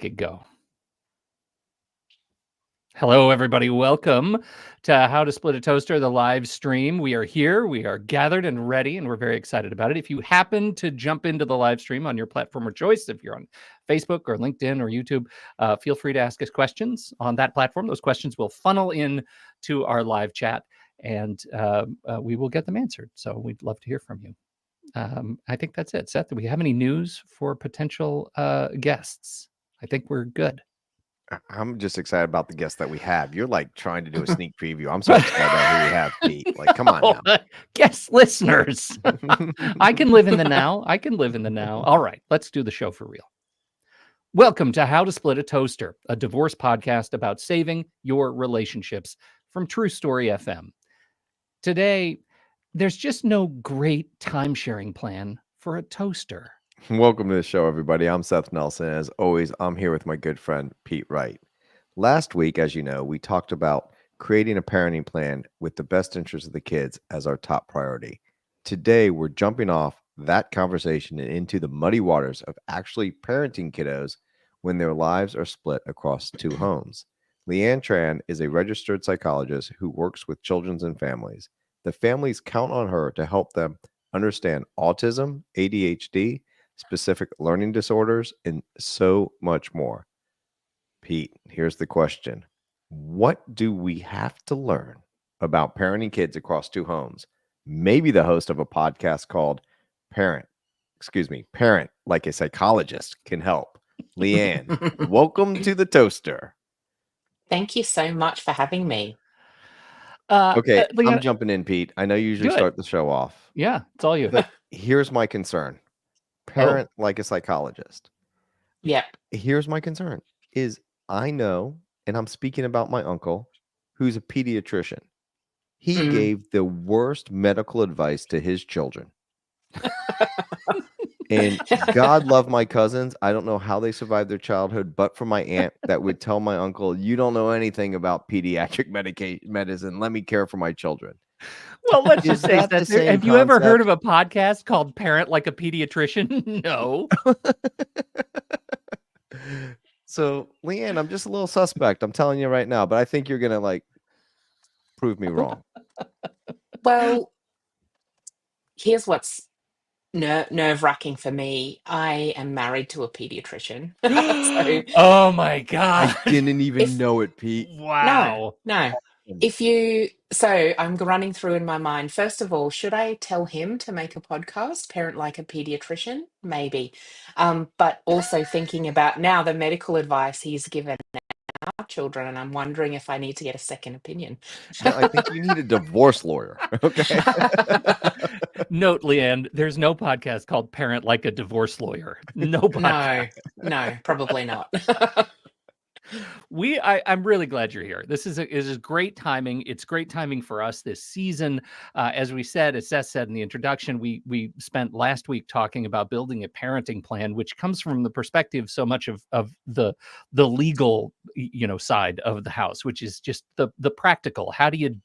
make it go. Hello, everybody. Welcome to How to Split a Toaster, the live stream. We are here, we are gathered and ready, and we're very excited about it. If you happen to jump into the live stream on your platform of choice, if you're on Facebook or LinkedIn or YouTube, feel free to ask us questions on that platform. Those questions will funnel in to our live chat, and we will get them answered. So we'd love to hear from you. I think that's it. Seth, do we have any news for potential guests? I think we're good. I'm just excited about the guests that we have. You're like trying to do a sneak preview. I'm so excited about who we have, Pete. Like, come on now. Guest listeners. I can live in the now. I can live in the now. All right, let's do the show for real. Welcome to How to Split a Toaster, a divorce podcast about saving your relationships from True Story FM. Today, there's just no great time-sharing plan for a toaster. Welcome to the show, everybody. I'm Seth Nelson. As always, I'm here with my good friend, Pete Wright. Last week, as you know, we talked about creating a parenting plan with the best interest of the kids as our top priority. Today, we're jumping off that conversation and into the muddy waters of actually parenting kiddos when their lives are split across two homes. Leanne Tran is a registered psychologist who works with children and families. The families count on her to help them understand autism, ADHD, specific learning disorders, and so much more. Pete, here's the question. What do we have to learn about parenting kids across two homes? Maybe the host of a podcast called Parent Like a Psychologist can help. Leanne, welcome to the toaster. Thank you so much for having me. Okay, Leanne, I'm jumping in, Pete. I know you usually start the show off. Yeah, it's all you. But here's my concern. Parent like a psychologist. Yep. Here's my concern is I know, and I'm speaking about my uncle, who's a pediatrician. He gave the worst medical advice to his children. And God love my cousins. I don't know how they survived their childhood, but for my aunt that would tell my uncle, you don't know anything about pediatric medicine. Let me care for my children. Well, let's just say that. Have you ever heard of a podcast called Parent Like a Pediatrician? No. So, Leanne, I'm just a little suspect. I'm telling you right now, but I think you're going to prove me wrong. Well, here's what's nerve-wracking for me. I am married to a pediatrician. Oh my God. I didn't even know it, Pete. Wow. No. I'm running through in my mind. First of all, should I tell him to make a podcast, Parent Like a Pediatrician? Maybe. But also thinking about now the medical advice he's given our children, and I'm wondering if I need to get a second opinion. No, I think you need a divorce lawyer. Okay. Note, Leanne, there's no podcast called Parent Like a Divorce Lawyer. No podcast. No, probably not. I'm really glad you're here. This is great timing. It's great timing for us this season. As Seth said in the introduction, we spent last week talking about building a parenting plan, which comes from the perspective so much of the legal, side of the house, which is just the practical. How do you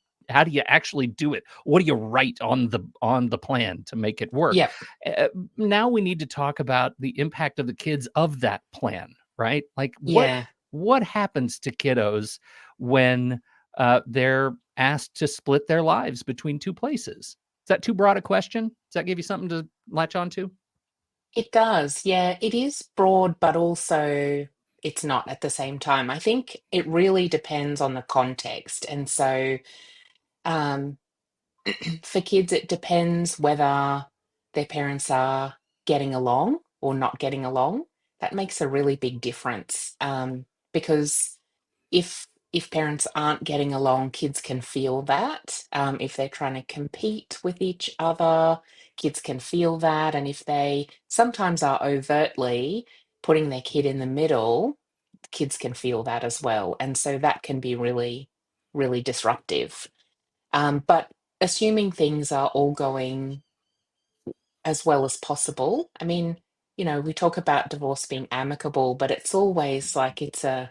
actually do it? What do you write on the plan to make it work? Yeah. Now we need to talk about the impact of the kids of that plan, right? What happens to kiddos when they're asked to split their lives between two places? Is that too broad a question? Does that give you something to latch onto? It does. Yeah, it is broad, but also it's not at the same time. I think it really depends on the context. And so for kids, it depends whether their parents are getting along or not getting along. That makes a really big difference. Because if parents aren't getting along, kids can feel that. If they're trying to compete with each other, kids can feel that. And if they sometimes are overtly putting their kid in the middle, kids can feel that as well. And so that can be really, really disruptive. But assuming things are all going as well as possible, I mean, we talk about divorce being amicable, but it's always like it's not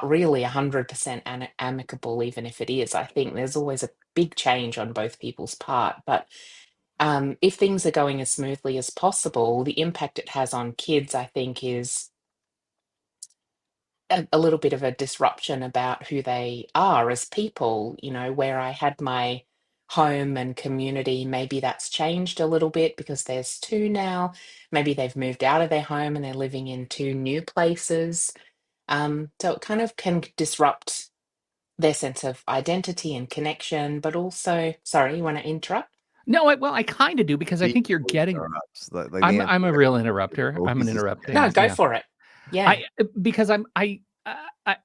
really 100% amicable, even if it is. I think there's always a big change on both people's part. But If things are going as smoothly as possible, the impact it has on kids, I think, is a little bit of a disruption about who they are as people. Where I had my home and community, maybe that's changed a little bit because there's two now. Maybe they've moved out of their home and they're living in two new places. So it kind of can disrupt their sense of identity and connection, but also, sorry, you want to interrupt? No, I kind of do, because I Pete think you're always getting. interrupts. Like the I'm answer a real interrupter. I'm an always is No, interrupting. go Yeah. for it. Yeah. Because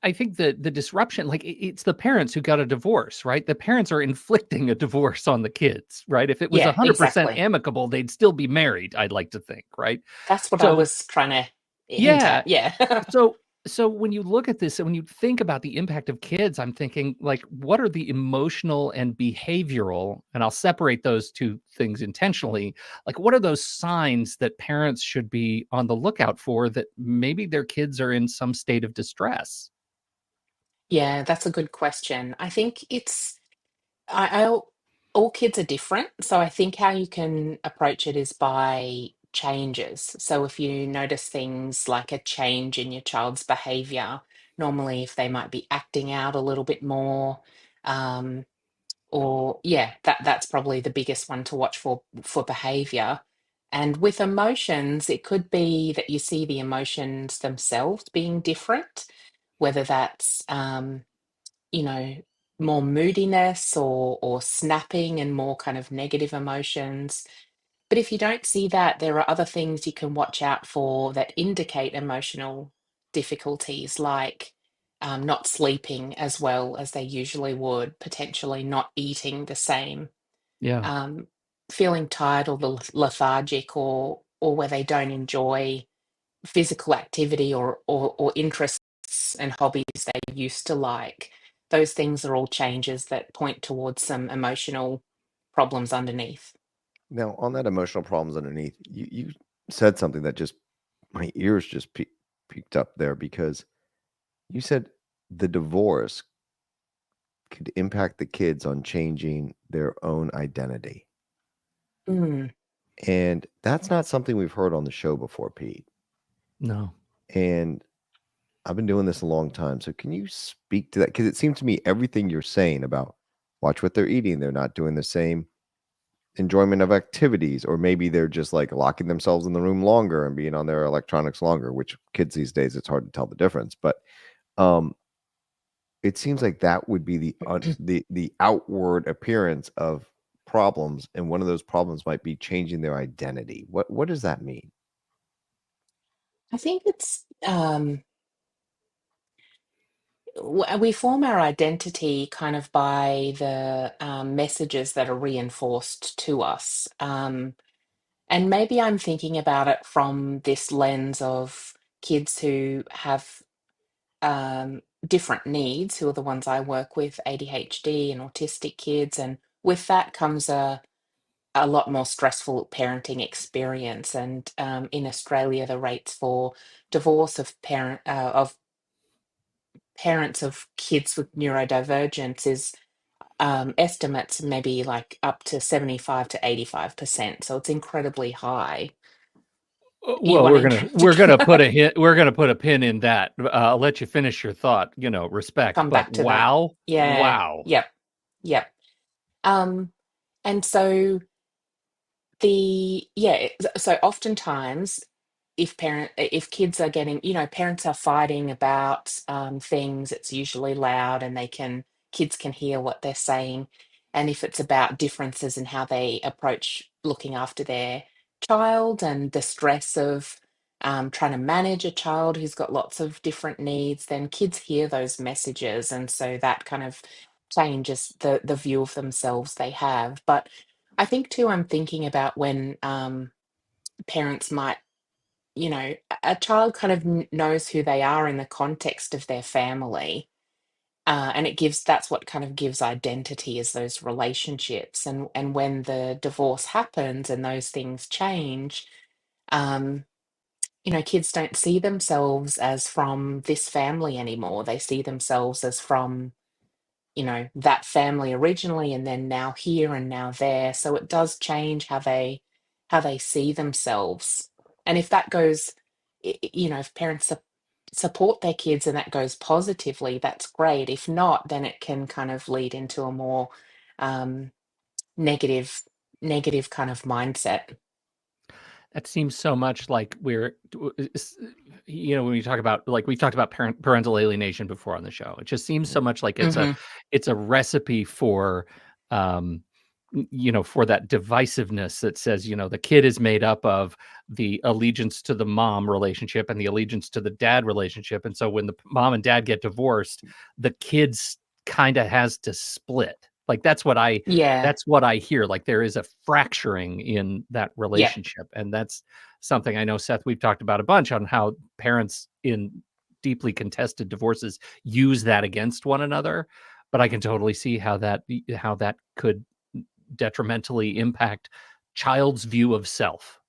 I think the disruption, like, it's the parents who got a divorce, right? The parents are inflicting a divorce on the kids, right? If it was Yeah, 100% exactly. amicable, they'd still be married, I'd like to think, right? That's what I So was trying to hint yeah, at. Yeah. so when you look at this and when you think about the impact of kids, I'm thinking, like, what are the emotional and behavioral, and I'll separate those two things intentionally. Like, what are those signs that parents should be on the lookout for that maybe their kids are in some state of distress? Yeah, that's a good question. I think I all kids are different, so I think how you can approach it is by changes. So if you notice things like a change in your child's behavior, normally if they might be acting out a little bit more, um, or yeah, that's probably the biggest one to watch for behavior. And with emotions, it could be that you see the emotions themselves being different, whether that's you know, more moodiness or snapping and more kind of negative emotions. But if you don't see that, there are other things you can watch out for that indicate emotional difficulties, like not sleeping as well as they usually would, potentially not eating the same, Yeah. um, feeling tired or lethargic, or where they don't enjoy physical activity or interests and hobbies they used to like. Those things are all changes that point towards some emotional problems underneath. Now, on that emotional problems underneath, you said something that just my ears just peaked up there because you said the divorce could impact the kids on changing their own identity. Mm, And that's not something we've heard on the show before, Pete. No. And I've been doing this a long time. So can you speak to that? Because it seems to me everything you're saying about watch what they're eating, they're not doing the same enjoyment of activities, or maybe they're just like locking themselves in the room longer and being on their electronics longer, which kids these days it's hard to tell the difference. But um it seems like that would be the outward appearance of problems, and one of those problems might be changing their identity. What does that mean? I think it's we form our identity kind of by the messages that are reinforced to us. And maybe I'm thinking about it from this lens of kids who have different needs, who are the ones I work with, ADHD and autistic kids. And with that comes a lot more stressful parenting experience. And in Australia, the rates for divorce of parents of kids with neurodivergence is estimates maybe like up to 75 to 85%. So it's incredibly high. You Well, want we're to gonna put a hit. We're gonna put a pin in that. I'll let you finish your thought. Respect, come but back to that? wow, Yeah. wow. Yep. Yep. Um, and so so oftentimes if kids are getting, parents are fighting about things, it's usually loud and kids can hear what they're saying. And if it's about differences in how they approach looking after their child and the stress of trying to manage a child who's got lots of different needs, then kids hear those messages, and so that kind of changes the view of themselves they have. But I think too, I'm thinking about when parents might, a child kind of knows who they are in the context of their family. And that's what kind of gives identity, is those relationships. And when the divorce happens and those things change, um, kids don't see themselves as from this family anymore. They see themselves as from that family originally, and then now here and now there. So it does change how they see themselves. And if that goes, if parents support their kids and that goes positively, that's great. If not, then it can kind of lead into a more um, negative negative kind of mindset. That seems so much like when we talk about, like, we've talked about parental alienation before on the show. It just seems so much like Hmm. it's a recipe for, um, for that divisiveness that says, the kid is made up of the allegiance to the mom relationship and the allegiance to the dad relationship. And so when the mom and dad get divorced, the kids kind of has to split. Like Yeah. that's what I hear. Like there is a fracturing in that Yeah. relationship. And that's something I know, Seth, we've talked about a bunch on how parents in deeply contested divorces use that against one another. But I can totally see how that could detrimentally impact child's view of self.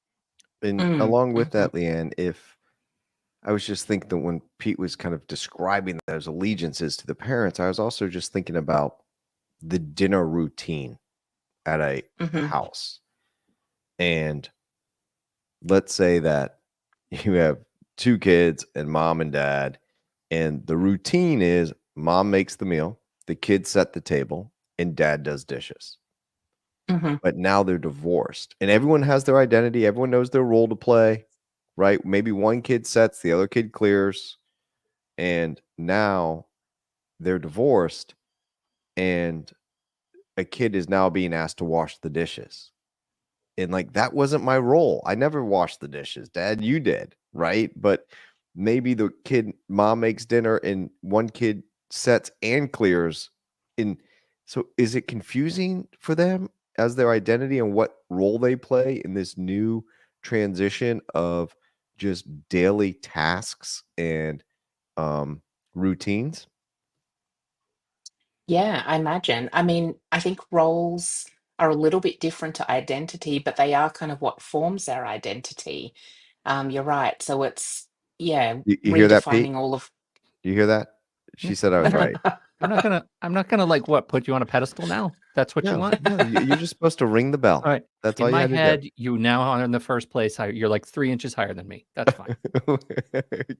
And Mm, along with mhm, that, Leanne, if I was just thinking that when Pete was kind of describing those allegiances to the parents, I was also just thinking about the dinner routine at a mhm, house. And let's say that you have two kids and mom and dad, and the routine is mom makes the meal, the kids set the table, and dad does dishes. mhm, But now they're divorced and everyone has their identity. Everyone knows their role to play, right? Maybe one kid sets, the other kid clears, and now they're divorced, and a kid is now being asked to wash the dishes. And like that wasn't my role. I never washed the dishes. Dad, you did, right? But maybe the kid mom makes dinner and one kid sets and clears. And so is it confusing for them as their identity and what role they play in this new transition of just daily tasks and um routines? yeah, I imagine. I mean, I think roles are a little bit different to identity, but they are kind of what forms our identity. You're right. So it's, yeah, You hear that, Pete? redefining all of. You hear that? Yeah, She said I was right. I'm not gonna like what put you on a pedestal now. That's what you No, want. no, you're just supposed to ring the All bell. right. That's all In you my had to do. head, you now are in the first place. You're like 3 inches higher than me. That's fine.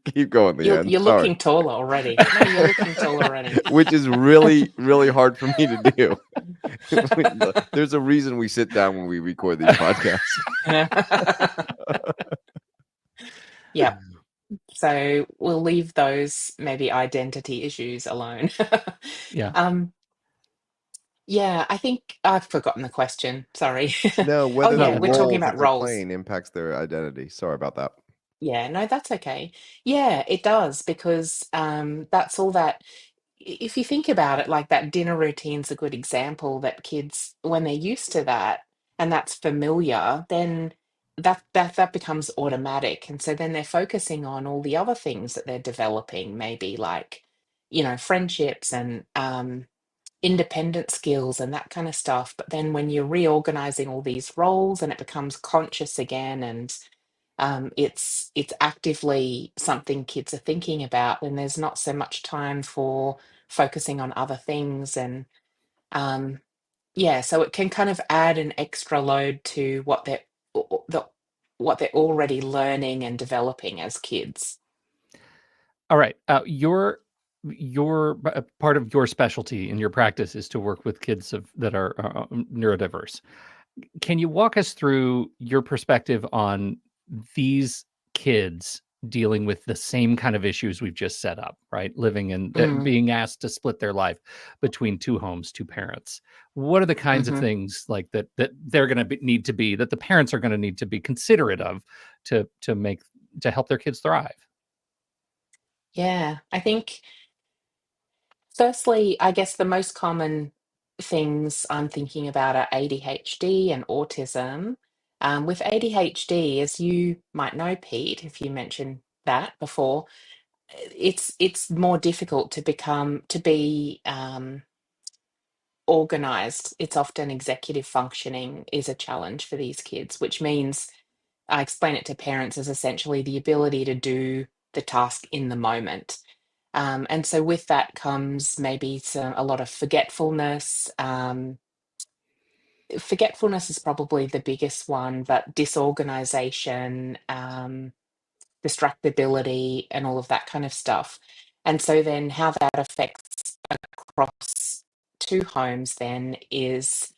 Keep going, You're Leanne. you're Sorry. looking tall already. No, you're looking tall already. Which is really, really hard for me to do. There's a reason we sit down when we record these podcasts. Yeah. So we'll leave those maybe identity issues alone. Yeah. Um, yeah, I think I've forgotten the question. Sorry. No, Oh whether the yeah, No, we're talking roles that about they're roles. playing impacts their identity. Sorry about that. Yeah, no, that's okay. Yeah, it does because that's all that. If you think about it, like that dinner routine's a good example that kids, when they're used to that and that's familiar, then that becomes automatic, and so then they're focusing on all the other things that they're developing, maybe like friendships and independent skills and that kind of stuff. But then when you're reorganizing all these roles and it becomes conscious again, and it's actively something kids are thinking about, and there's not so much time for focusing on other things. And um, yeah, so it can kind of add an extra load to the what they're already learning and developing as kids. all right. Your part of your specialty in your practice is to work with kids that are neurodiverse. Can you walk us through your perspective on these kids dealing with the same kind of issues we've just set up, right? Living in, Mm, being asked to split their life between two homes, two parents. What are the kinds of mhm. things like that they're going to need to be, that the parents are going to need to be considerate of to help their kids thrive? Yeah, I think firstly, I guess the most common things I'm thinking about are ADHD and autism. With ADHD, as you might know, Pete, if you mentioned that before, it's more difficult to be organized. It's often executive functioning is a challenge for these kids, which means I explain it to parents as essentially the ability to do the task in the moment. And so with that comes maybe a lot of forgetfulness. Forgetfulness is probably the biggest one, but disorganization, distractibility, and all of that kind of stuff. And so then how that affects across two homes then is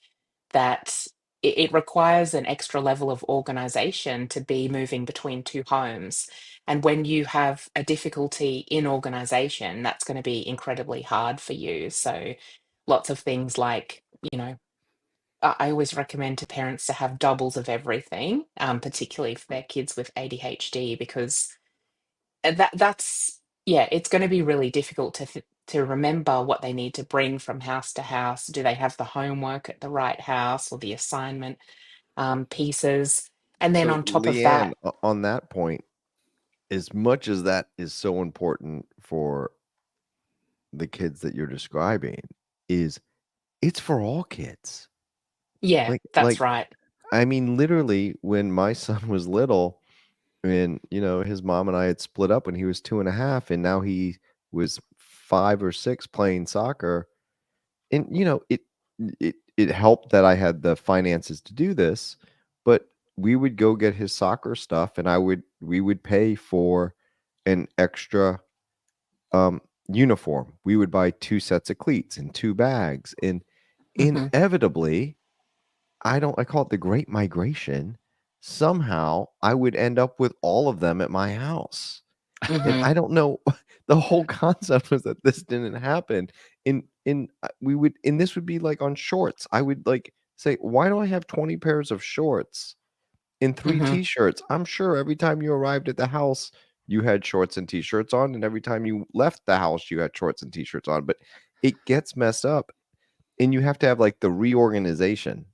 that it requires an extra level of organization to be moving between two homes. And when you have a difficulty in organization, that's going to be incredibly hard for you. So lots of things like, you know, I always recommend to parents to have doubles of everything, particularly for their kids with ADHD, because that's yeah, it's going to be really difficult to remember what they need to bring from house to house. Do they have the homework at the right house or the assignment pieces? And then So, on top of Leanne, that, on that point, as much as that is so important for the kids that you're describing, is it's for all kids. yeah, that's Like right. I mean, literally, when my son was little, and his mom and I had split up when he was 2.5, and now he was 5 or 6 playing soccer. And it helped that I had the finances to do this, but we would go get his soccer stuff, and we would pay for an extra uniform. We would buy 2 sets of cleats and 2 bags, and Hmm. inevitably, I call it the great migration. Somehow I would end up with all of them at my house. And Hmm. I don't know, the whole concept was that this didn't happen. We would, and this would be like on shorts. I would like say, why do I have 20 pairs of shorts and 3 Hmm. t-shirts? I'm sure every time you arrived at the house, you had shorts and t-shirts on, and every time you left the house, you had shorts and t-shirts on. But it gets messed up, and you have to have like the reorganization.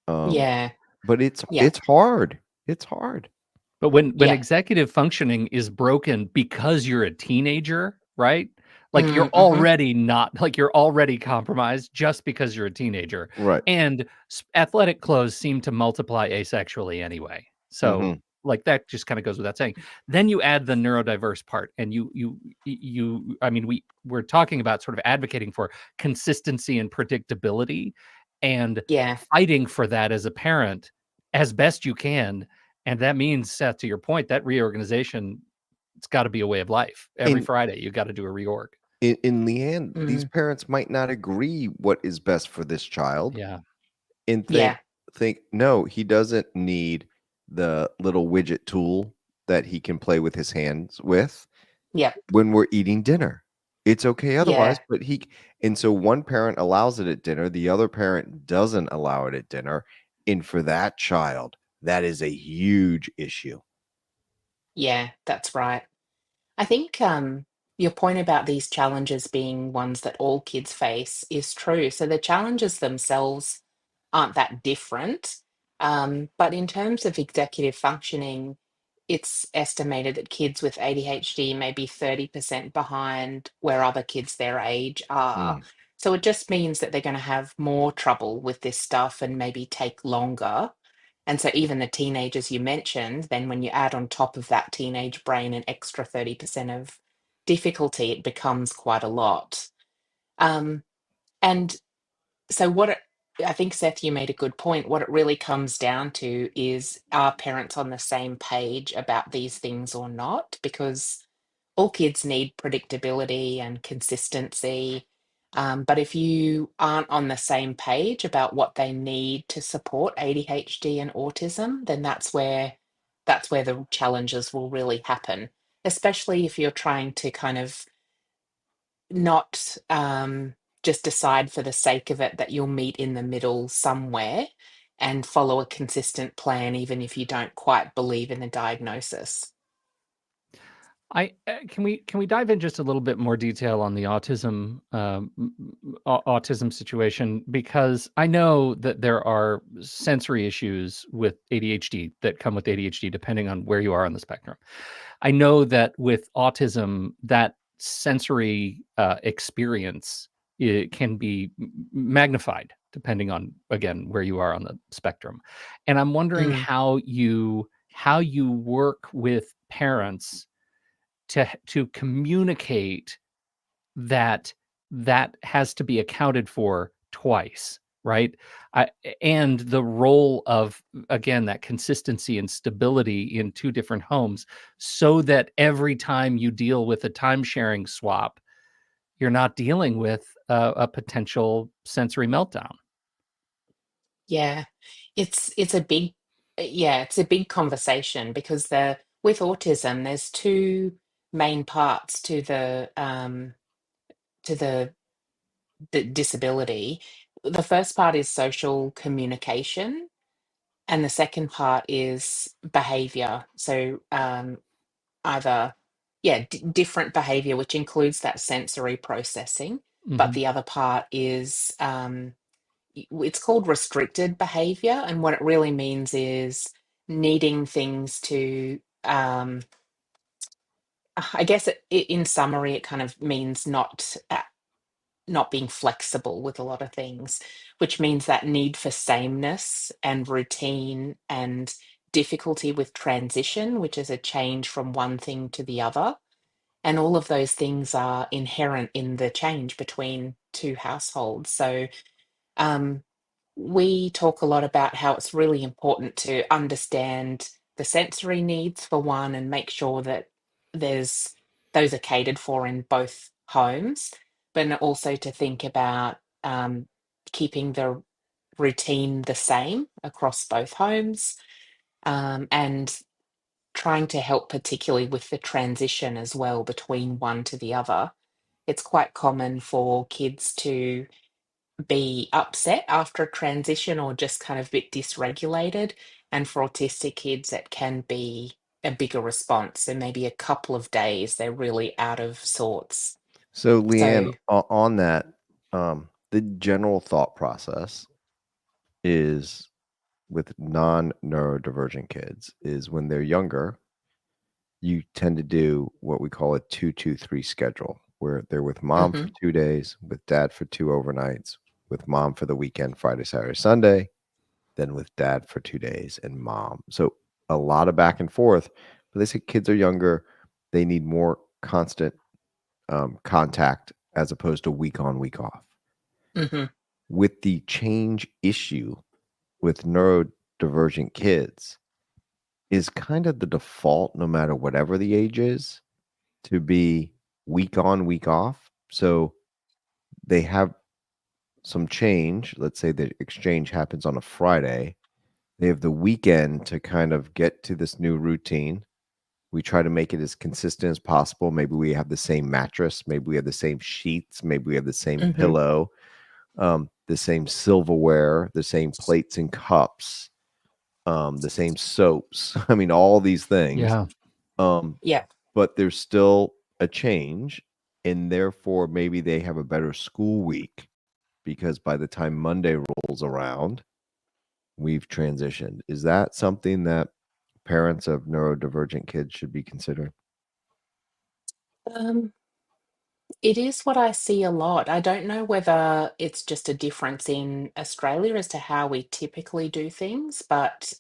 Um, Yeah, but it's yeah, it's hard. It's hard. But when yeah. executive functioning is broken because you're a teenager, right? Like you're Mm-hmm. already not like you're already compromised just because you're a teenager. Right. And athletic clothes seem to multiply asexually anyway. So Mhm. like that just kind of goes without saying. Then you add the neurodiverse part, and I mean we're talking about sort of advocating for consistency and predictability and Yeah, fighting for that as a parent as best you can. And that means, Seth, to your point, that reorganization, it's got to be a way of life. Every And Friday, you got to do a reorg. in Leanne, these mm, parents might not agree what is best for this child, Yeah. and yeah, think no, he doesn't need the little widget tool that he can play with his hands with yeah, when we're eating dinner. It's okay otherwise, yeah, but and so one parent allows it at dinner, the other parent doesn't allow it at dinner, and for that child, that is a huge issue. yeah, that's right. I think your point about these challenges being ones that all kids face is true. So the challenges themselves aren't that different. But in terms of executive functioning, it's estimated that kids with ADHD may be 30% behind where other kids their age are. Mm. So it just means that they're going to have more trouble with this stuff and maybe take longer. And so even the teenagers you mentioned, then when you add on top of that teenage brain an extra 30% of difficulty, it becomes quite a lot. Um, and so I think, Seth, you made a good point. What it really comes down to is, are parents on the same page about these things or not? Because all kids need predictability and consistency. But if you aren't on the same page about what they need to support ADHD and autism, then that's where the challenges will really happen, especially if you're trying to kind of not just decide for the sake of it that you'll meet in the middle somewhere and follow a consistent plan, even if you don't quite believe in the diagnosis. I can we dive in just a little bit more detail on the autism situation, because I know that there are sensory issues with ADHD that come with ADHD depending on where you are on the spectrum. I know that with autism, that sensory experience, it can be magnified depending on, again, where you are on the spectrum. And I'm wondering Mm, how you work with parents to communicate that that has to be accounted for twice, right? I, and the role of, again, that consistency and stability in two different homes, so that every time you deal with a time sharing swap, you're not dealing with a potential sensory meltdown. Yeah, it's a big yeah, it's a big conversation because the with autism, there's two main parts to the disability. The first part is social communication, and the second part is behavior. So either different behavior, which includes that sensory processing, but Hmm. the other part is it's called restricted behavior, and what it really means is needing things to I guess in summary it kind of means not being flexible with a lot of things, which means that need for sameness and routine and difficulty with transition, which is a change from one thing to the other. And all of those things are inherent in the change between two households. So um, we talk a lot about how it's really important to understand the sensory needs for one and make sure that there's those are catered for in both homes, but also to think about keeping the routine the same across both homes, and trying to help particularly with the transition as well between one to the other. It's quite common for kids to be upset after a transition or just kind of a bit dysregulated. And for autistic kids, it can be a bigger response. So maybe a couple of days, they're really out of sorts. So, Leanne, So, on that, the general thought process is with non-neurodivergent kids is when they're younger, you tend to do what we call a 2-2-3 schedule, where they're with mom for mhm, 2 days, with dad for 2 overnights, with mom for the weekend, Friday, Saturday, Sunday, then with dad for 2 days and mom. So a lot of back and forth. But they say kids are younger, they need more constant contact as opposed to week on, week off. mhm, With the change issue with neurodivergent kids, is kind of the default, no matter whatever the age is, to be week on, week off. So they have some change. Let's say the exchange happens on a Friday. They have the weekend to kind of get to this new routine. We try to make it as consistent as possible. Maybe we have the same mattress. Maybe we have the same sheets. Maybe we have the same mhm. pillow, the same silverware, the same plates and cups, the same soaps. I mean, all these things. Yeah. Um, Yeah. but there's still a change, and therefore maybe they have a better school week because by the time Monday rolls around, we've transitioned. Is that something that parents of neurodivergent kids should be considering? Um, it is what I see a lot. I don't know whether it's just a difference in Australia as to how we typically do things, but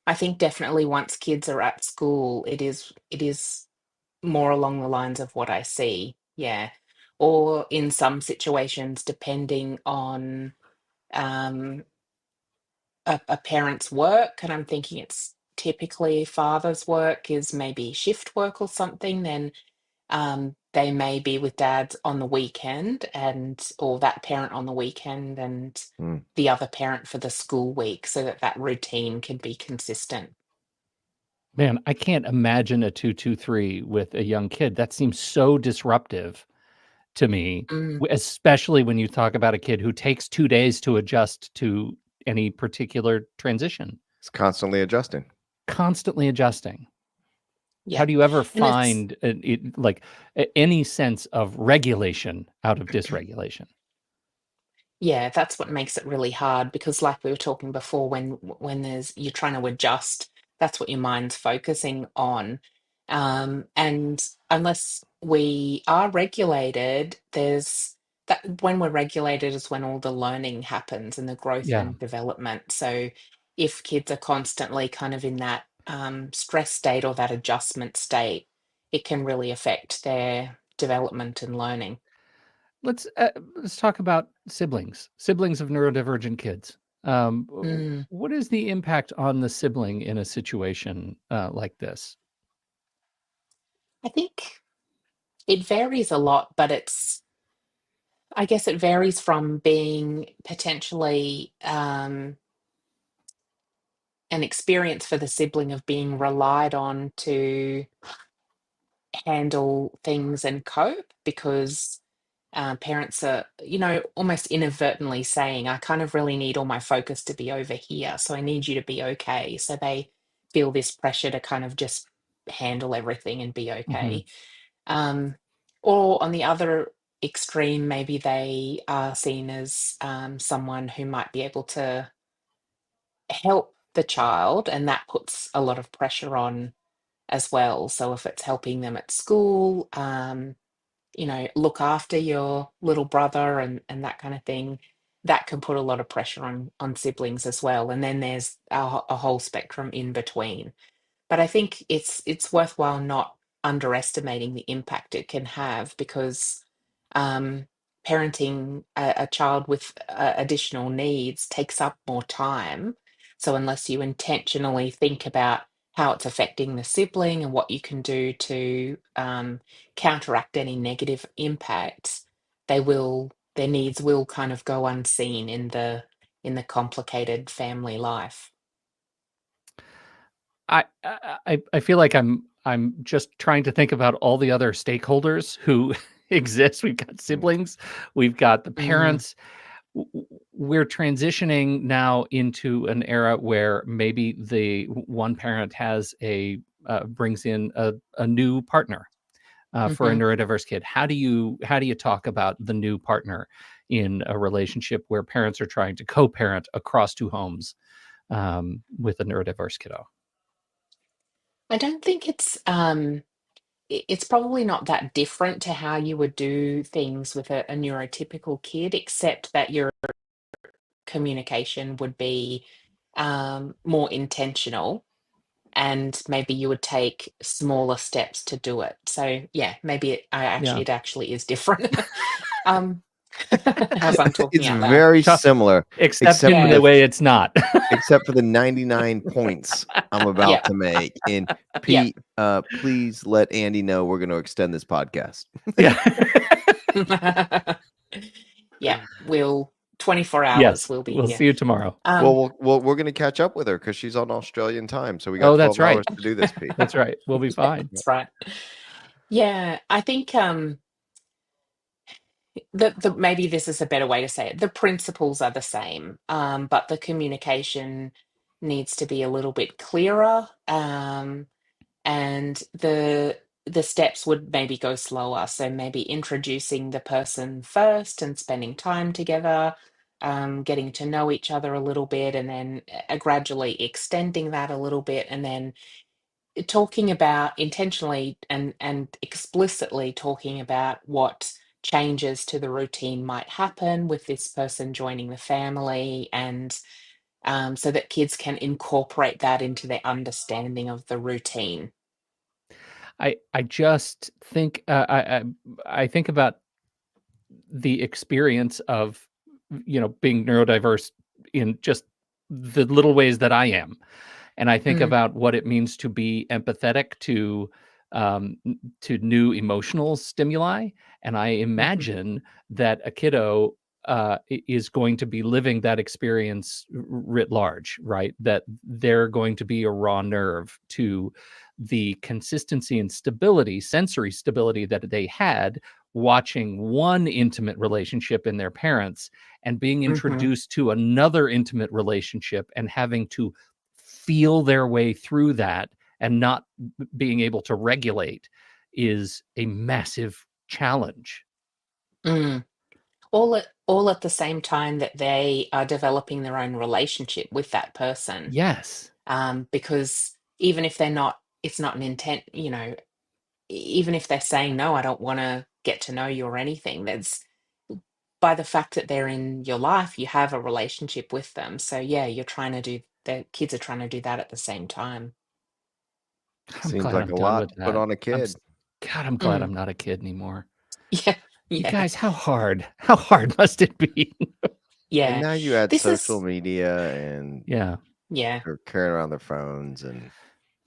I think definitely once kids are at school, it is more along the lines of what I see. Yeah. Or in some situations, depending on um, a parent's work, and I'm thinking it's typically father's work is maybe shift work or something, then they may be with dad on the weekend and or that parent on the weekend and Mm. the other parent for the school week so that that routine can be consistent. Man, I can't imagine a 2-2-3 with a young kid. That seems so disruptive to me, Mm, especially when you talk about a kid who takes 2 days to adjust to any particular transition, It's constantly adjusting. constantly adjusting. How yeah. do you ever And it's find like any sense of regulation out of dysregulation? Yeah, that's what makes it really hard because like we were talking before, when there's you're trying to adjust, that's what your mind's focusing on. And unless we are regulated, there's that when we're regulated is when all the learning happens and the growth Yeah. and development. So if kids are constantly kind of in that stress state or that adjustment state, it can really affect development and learning. Let's talk about siblings of neurodivergent kids. Mm. What is the impact on the sibling in a situation like this? I think it varies a lot, but I guess it varies from being potentially an experience for the sibling of being relied on to handle things and cope because parents are, almost inadvertently saying, I kind of really need all my focus to be over here. So I need you to be okay. So they feel this pressure to kind of just handle everything and be Mm-hmm. okay. Um, or on the other extreme, maybe they are seen as someone who might be able to help the child, and that puts a lot of pressure on as well. So if it's helping them at school, look after your little brother and that kind of thing, that can put a lot of pressure on siblings as well. And then there's a whole spectrum in between. But I think it's worthwhile not underestimating the impact it can have because um, parenting a child with additional needs takes up more time. So unless you intentionally think about how it's affecting the sibling and what you can do to counteract any negative impacts, their needs will kind of go unseen in the complicated family life. I feel like I'm just trying to think about all the other stakeholders who exist. We've got siblings, we've got the Mm, parents. We're transitioning now into an era where maybe the one parent has brings in a new partner for a mhm. neurodiverse kid. How do you talk about the new partner in a relationship where parents are trying to co-parent across two homes with a neurodiverse kiddo? I don't think it's probably not that different to how you would do things with a neurotypical kid, except that your communication would be more intentional and maybe you would take smaller steps to do it. So yeah, maybe Yeah. it actually is different. um, as I'm talking It's out loud. very Tough, similar, except except for in the Yeah. the way it's not. except for the 99 points I'm about Yep. to make. And Yep. Pete, please let Andy know we're going to extend this podcast. Yeah. Yep. We'll 24 hours Yes. we'll be We'll here. see you tomorrow. Um, We're going to catch up with her because she's on Australian time. So we got Oh, that's 12 right. hours to do this, Pete. That's right. We'll be yeah, fine. that's right. Yeah, I think the maybe this is a better way to say it. The principles are the same, but the communication needs to be a little bit clearer, and the steps would maybe go slower. So maybe introducing the person first and spending time together, getting to know each other a little bit, and then gradually extending that a little bit, and then talking about intentionally and explicitly talking about what changes to the routine might happen with this person joining the family and so that kids can incorporate that into their understanding of the routine. I just think I think about the experience of being neurodiverse in just the little ways that I am. And I think Mm, about what it means to be empathetic to new emotional stimuli, and I mhm, imagine that a kiddo is going to be living that experience writ large, right? That they're going to be a raw nerve to the consistency and stability, sensory stability that they had watching one intimate relationship in their parents and being mhm, introduced to another intimate relationship and having to feel their way through that and not being able to regulate is a massive challenge. mm. All at the same time that they are developing their own relationship with that person, Yes. because even if they're not, it's not an intent, even if they're saying no, I don't want to get to know you or anything, there's by the fact that they're in your life, you have a relationship with them. So yeah, the kids are trying to do that at the same time. I'm Seems glad like I'm a done lot with to put that. on a kid. God, I'm glad I'm not a kid anymore. Yeah, You yeah, guys, how hard must it be? And yeah. now you add This social is, media and Yeah. yeah, they're carrying around their phones, and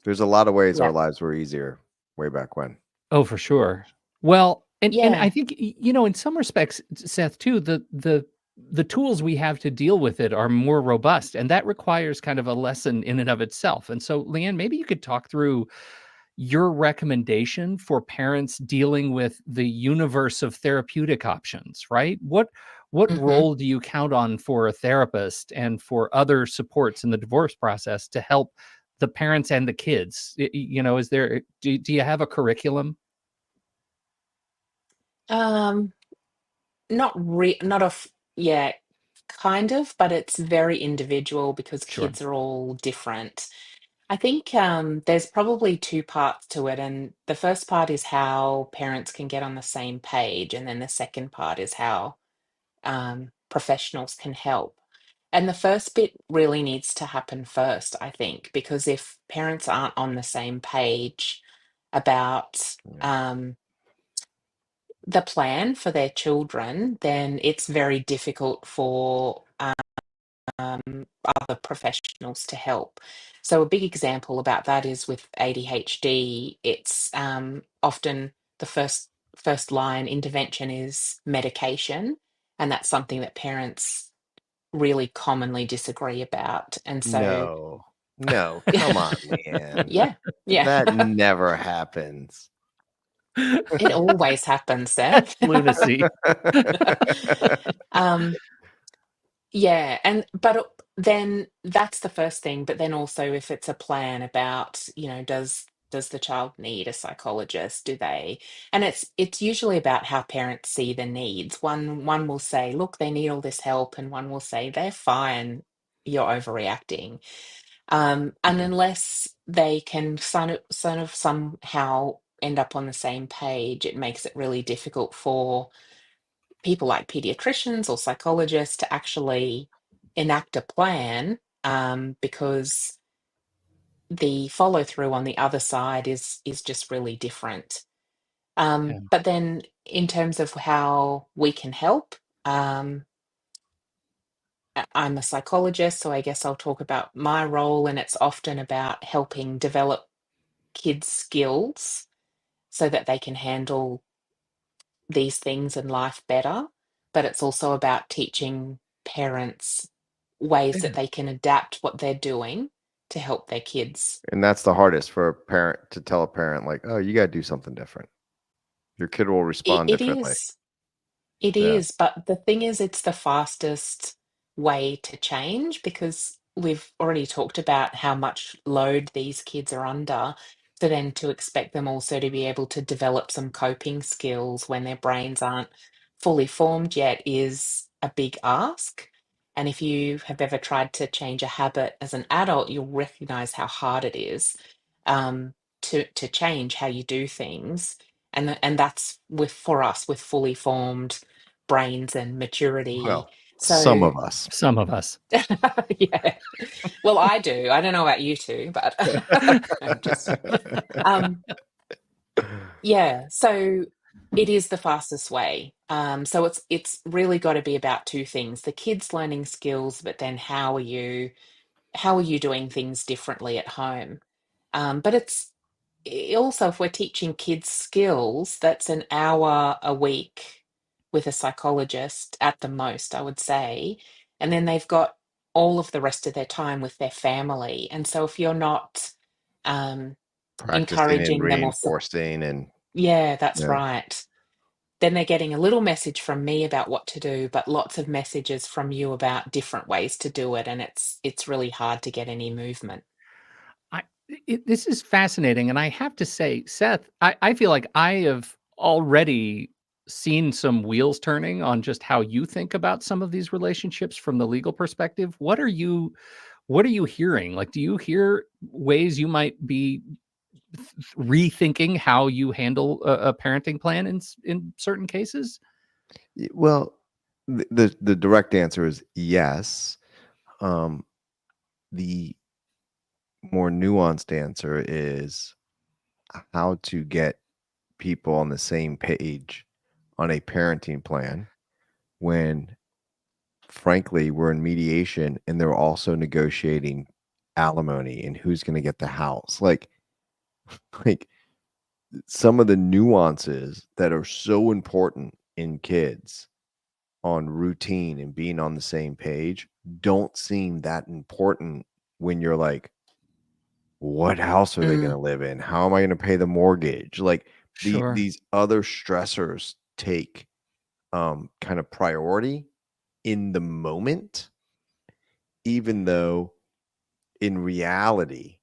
there's a lot of ways yeah, our lives were easier way back when. Oh, for sure. Well, and I yeah. think in some respects, Seth, too, the tools we have to deal with it are more robust, and that requires kind of a lesson in and of itself. And so, Leanne, maybe you could talk through your recommendation for parents dealing with the universe of therapeutic options, right? What Hmm. role do you count on for a therapist and for other supports in the divorce process to help the parents and the kids? Is there do you have a curriculum? Um, not yeah, kind of, but it's very individual because Sure. kids are all different. I think there's probably two parts to it, and the first part is how parents can get on the same page, and then the second part is how professionals can help. And the first bit really needs to happen first, I think, because if parents aren't on the same page about Yeah. the plan for their children, then it's very difficult for other professionals to help. So, a big example about that is with ADHD. It's often the first line intervention is medication, and that's something that parents really commonly disagree about. And so, No, come on, Leanne. yeah, yeah, That never happens. it always happens, That's Seth. lunacy. um, Yeah, and but then that's the first thing, but then also if it's a plan about, does the child need a psychologist? Do they? And it's usually about how parents see the needs. One will say, look, they need all this help, and one will say, they're fine, you're overreacting. And Mhm. unless they can sort of somehow end up on the same page, it makes it really difficult for people like pediatricians or psychologists to actually enact a plan, because the follow through on the other side is just really different. Yeah. But then in terms of how we can help, I'm a psychologist, so I guess I'll talk about my role, and it's often about helping develop kids' skills so that they can handle these things in life better, but it's also about teaching parents ways that Yeah. they can adapt what they're doing to help their kids. And that's the hardest for a parent to tell a parent, like, oh, you got to do something different. Your kid will It, respond it differently. is, it Yeah. is, but the thing is, it's the fastest way to change because we've already talked about how much load these kids are under. So then to expect them also to be able to develop some coping skills when their brains aren't fully formed yet is a big ask. And if you have ever tried to change a habit as an adult, you'll recognize how hard it is, to change how you do things. And that's with for us with fully formed brains and maturity. Well, some So of us. Some of us. yeah. Well, I do. I don't know about you two, but I'm just um yeah, so it is the fastest way. So it's really got to be about two things: the kids learning skills, but then how are you doing things differently at home? But it's also, if we're teaching kids skills, that's an hour a week with a psychologist at the most, I would say. And then they've got all of the rest of their time with their family. And so if you're not um, Practicing and encouraging them reinforcing and yeah, that's yeah. right. Then they're getting a little message from me about what to do, but lots of messages from you about different ways to do it. And it's really hard to get any movement. I this is fascinating, and I have to say, Seth, I feel like I have already seen some wheels turning on just how you think about some of these relationships from the legal perspective. What are you hearing? Like, do you hear ways you might be rethinking how you handle a parenting plan in certain cases? Well, the direct answer is yes. Um, the more nuanced answer is how to get people on the same page on a parenting plan when, frankly, we're in mediation and they're also negotiating alimony and who's going to get the house? Like some of the nuances that are so important in kids on routine and being on the same page don't seem that important when you're like, what house are they going Mm, to live in? How am I going to pay the mortgage? Like Sure. these other stressors take kind of priority in the moment, even though in reality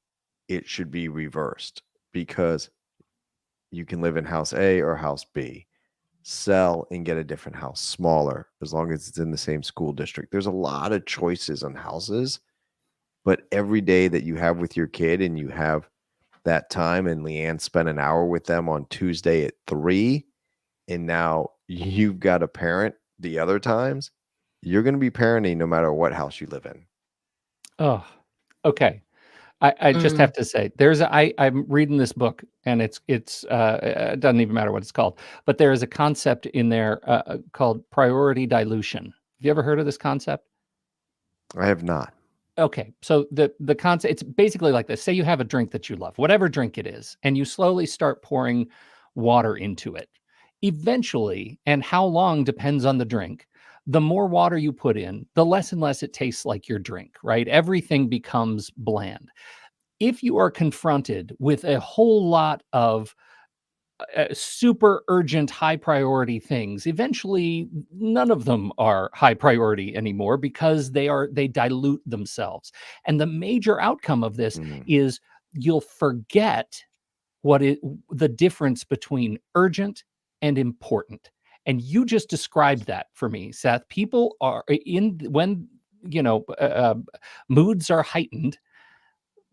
it should be reversed because you can live in house A or house B, sell and get a different house, smaller, as long as it's in the same school district. There's a lot of choices on houses, but every day that you have with your kid and you have that time, and Leanne spent an hour with them on Tuesday at 3, and now you've got a parent the other times, you're going to be parenting no matter what house you live in. Oh, okay. I just have mm, to say, I'm reading this book, and it doesn't even matter what it's called, but there is a concept in there called priority dilution. Have you ever heard of this concept? I have not. Okay, so the concept, it's basically like this. Say you have a drink that you love, whatever drink it is, and you slowly start pouring water into it. Eventually, and how long depends on the drink, the more water you put in, the less and less it tastes like your drink, right? Everything becomes bland. If you are confronted with a whole lot of super urgent, high priority things, eventually none of them are high priority anymore because they dilute themselves. And the major outcome of this Mm, is you'll forget what it the difference between urgent and important. And you just described that for me, Seth. People are in when moods are heightened,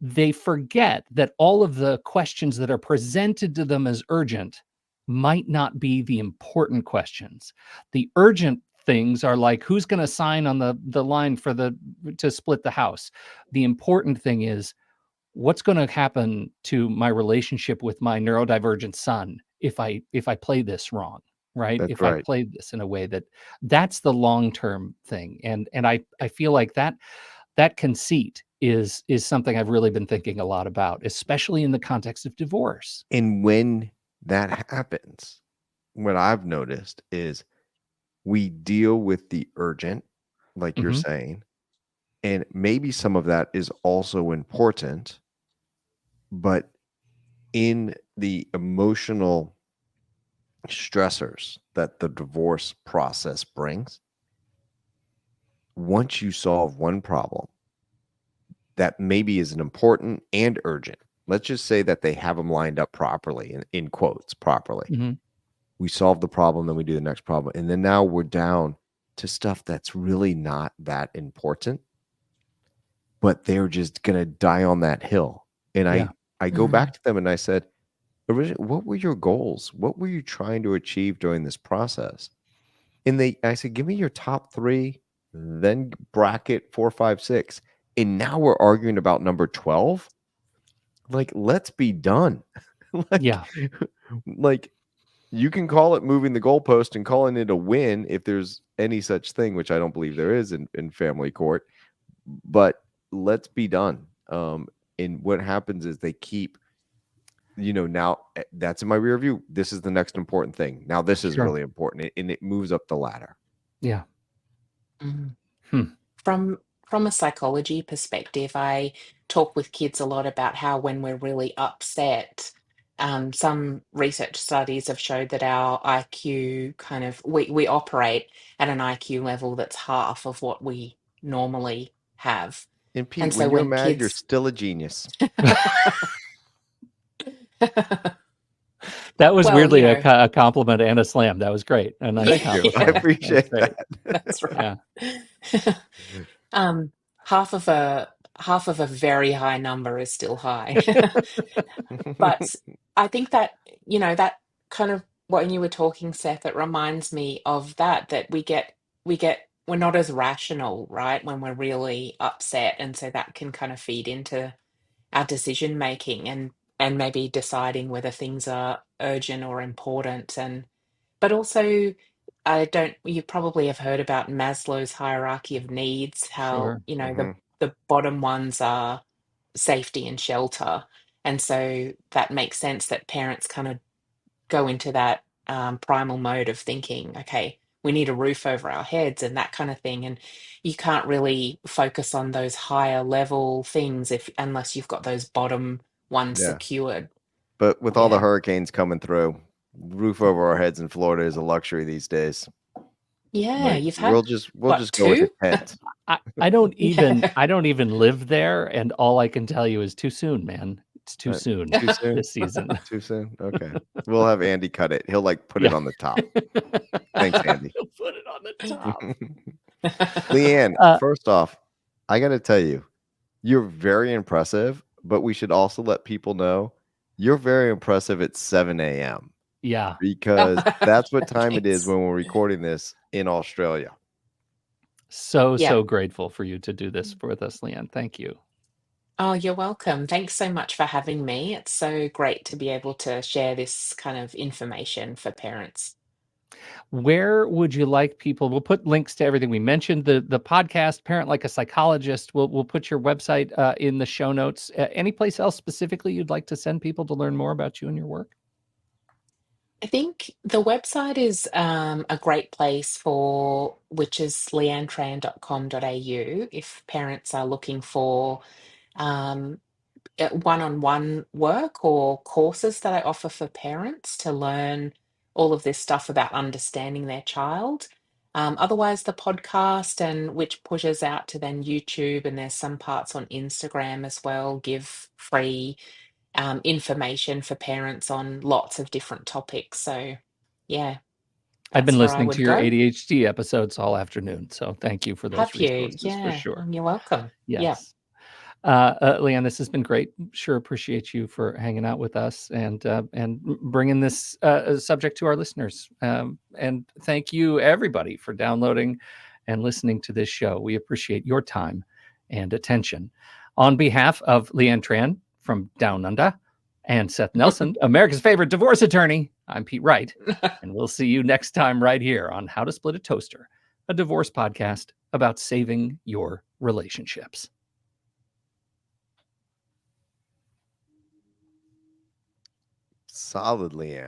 they forget that all of the questions that are presented to them as urgent might not be the important questions. The urgent things are like who's going to sign on the line for the to split the house. The important thing is what's going to happen to my relationship with my neurodivergent son if I play this wrong, right? that's If I right. play this in a way that's the long-term thing. And I feel like that conceit is something I've really been thinking a lot about, especially in the context of divorce. And when that happens, what I've noticed is we deal with the urgent, like you're Mhm. saying, and maybe some of that is also important, but in the emotional stressors that the divorce process brings, once you solve one problem that maybe is an important and urgent, let's just say that they have them lined up properly, in quotes, properly. Mhm. We solve the problem, then we do the next problem. And then now we're down to stuff that's really not that important, but they're just going to die on that hill. And Yeah. I go mm, back to them and I said, what were your goals? What were you trying to achieve during this process? And I said, give me your top 3, then bracket 4, 5, 6. And now we're arguing about number 12. Like, let's be done. like, Yeah. like you can call it moving the goalpost and calling it a win if there's any such thing, which I don't believe there is in family court. But let's be done. And what happens is they keep, now that's in my rear view. This is the next important thing. Now this is Sure. really important, and it moves up the ladder. Yeah. mm. Hmm. From from a psychology perspective, I talk with kids a lot about how when we're really upset, some research studies have showed that our IQ kind of we operate at an IQ level that's half of what we normally have. And And Pete, so when you're when mad, you're kids still a genius. That was well, weirdly a compliment and a slam. That was great. A nice yeah, Thank you. I counterpoint. yeah, That's appreciate great. that. that's Yeah. right. Um, half of a very high number is still high. But I think that, that kind of when you were talking, Seth, it reminds me of that we're not as rational, right, when we're really upset. And so that can kind of feed into our decision making. And and maybe deciding whether things are urgent or important. But also, I don't, you probably have heard about Maslow's hierarchy of needs, how, Sure. Hmm. the bottom ones are safety and shelter. And so that makes sense that parents kind of go into that primal mode of thinking, okay, we need a roof over our heads and that kind of thing. And you can't really focus on those higher level things if unless you've got those bottom ones Yeah. secured. But with all the Yeah. hurricanes coming through, roof over our heads in Florida is a luxury these days. Yeah. Like You've had we'll what, just go with a two? tent. I don't even Yeah. I don't even live there, and all I can tell you is too soon, man. It's too soon Too soon? this season. Too soon? Okay. We'll have Andy cut it. He'll like put it Yeah. on the top. Thanks, Andy. He'll put it on the top. Leanne, Uh, first off, I got to tell you, you're very impressive, but we should also let people know you're very impressive at 7 a.m. yeah. because that's what time it is Thanks. when we're recording this in Australia. So Yeah. grateful for you to do this with us, Leanne. Thank you. Oh, you're welcome. Thanks so much for having me. It's so great to be able to share this kind of information for parents. Where would you like people? We'll put links to everything we mentioned. The podcast, Parent Like a Psychologist. We'll put your website in the show notes. Any place else specifically you'd like to send people to learn more about you and your work? I think the website is a great place for, which is leannetran.com.au, if parents are looking for um, one-on-one work or courses that I offer for parents to learn all of this stuff about understanding their child. Otherwise, the podcast and which pushes out to then YouTube, and there's some parts on Instagram as well, give free information for parents on lots of different topics. So, yeah, I've been that's where I listening to would your go. ADHD episodes all afternoon, so thank you for those Have you? resources for Yeah, sure. you're welcome. Yeah. Yes. Leanne, this has been great. Sure appreciate you for hanging out with us and bringing this subject to our listeners. And thank you, everybody, for downloading and listening to this show. We appreciate your time and attention. On behalf of Leanne Tran from Down Under and Seth Nelson, America's favorite divorce attorney, I'm Pete Wright, and we'll see you next time right here on How to Split a Toaster, a divorce podcast about saving your relationships. Solid, Leanne.